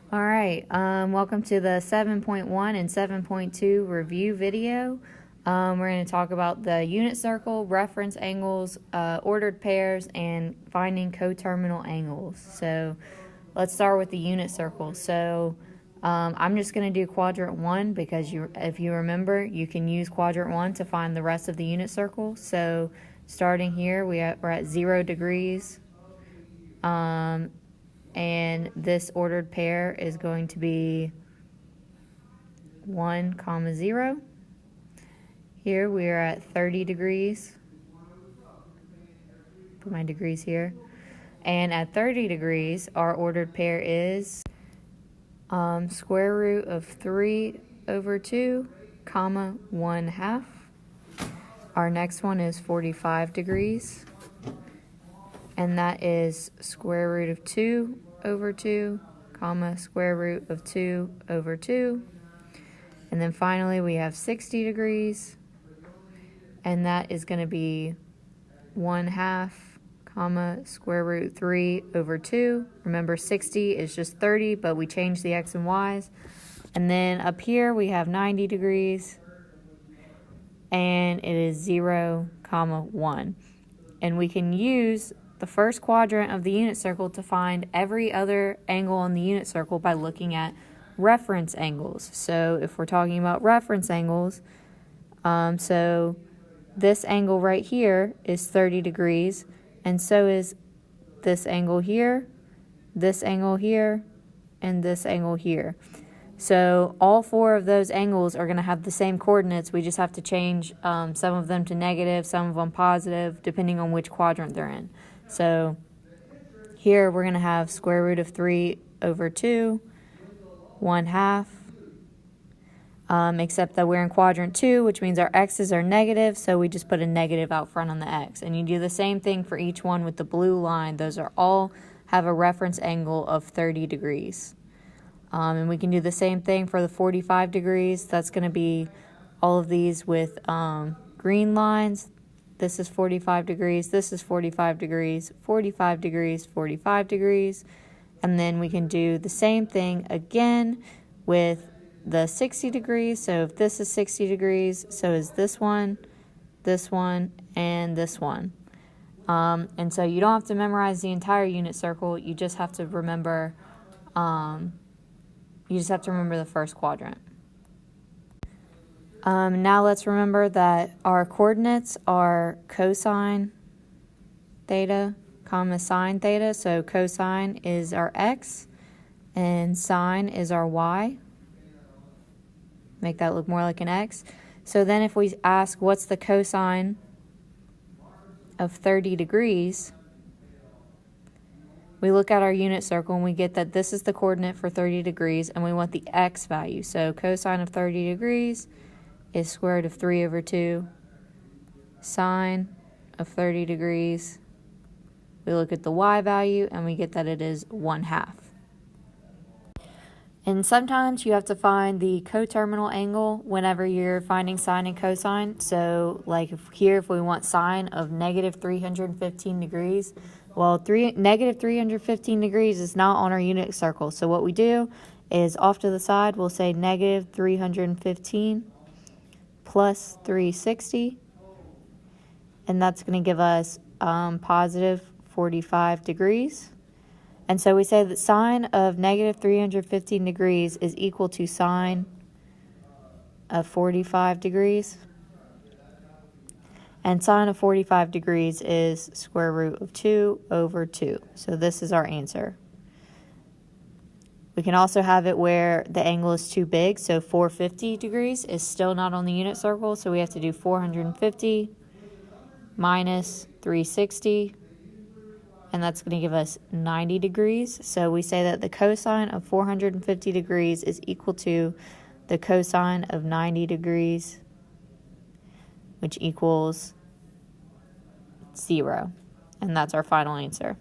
All right, welcome to the 7.1 and 7.2 review video. We're going to talk about the unit circle, reference angles, ordered pairs, and finding coterminal angles. So let's start with the unit circle. So I'm just going to do quadrant 1 because if you remember, you can use quadrant 1 to find the rest of the unit circle. So starting here, we're at 0 degrees. And this ordered pair is going to be 1, 0. Here we are at 30 degrees. Put my degrees here. And at 30 degrees, our ordered pair is square root of 3 over 2, comma 1/2. Our next one is 45 degrees. And that is square root of 2 over 2, comma, square root of 2 over 2. And then finally we have 60 degrees, and that is going to be 1/2, comma, square root 3 over 2. Remember, 60 is just 30, but we changed the x and y's. And then up here we have 90 degrees, and it is 0, comma 1. And we can use the first quadrant of the unit circle to find every other angle on the unit circle by looking at reference angles. So if we're talking about reference angles, so this angle right here is 30 degrees, and so is this angle here, this angle here, and this angle here. So all 4 of those angles are going to have the same coordinates. We just have to change some of them to negative, some of them positive, depending on which quadrant they're in. So here we're going to have square root of 3 over 2, 1/2, except that we're in quadrant 2, which means our x's are negative, so we just put a negative out front on the x. And you do the same thing for each one with the blue line. Those are all have a reference angle of 30 degrees. And we can do the same thing for the 45 degrees. That's going to be all of these with green lines. This is 45 degrees, this is 45 degrees, 45 degrees, 45 degrees. And then we can do the same thing again with the 60 degrees. So if this is 60 degrees, so is this one, and this one. And so you don't have to memorize the entire unit circle. You just have to remember, the first quadrant. Now let's remember that our coordinates are cosine theta, comma sine theta. So cosine is our x and sine is our y. Make that look more like an x. So then if we ask what's the cosine of 30 degrees, we look at our unit circle and we get that this is the coordinate for 30 degrees and we want the x value. So cosine of 30 degrees is square root of 3 over 2. Sine of 30 degrees, we look at the y value and we get that it is 1/2. And sometimes you have to find the coterminal angle whenever you're finding sine and cosine. So like if we want sine of negative 315 degrees, well, negative 315 degrees is not on our unit circle. So what we do is off to the side, we'll say negative 315 plus 360, and that's going to give us positive 45 degrees. And so we say that sine of negative 315 degrees is equal to sine of 45 degrees. And sine of 45 degrees is square root of 2 over 2. So this is our answer. We can also have it where the angle is too big, so 450 degrees is still not on the unit circle, so we have to do 450 minus 360, and that's going to give us 90 degrees. So we say that the cosine of 450 degrees is equal to the cosine of 90 degrees, which equals 0. And that's our final answer.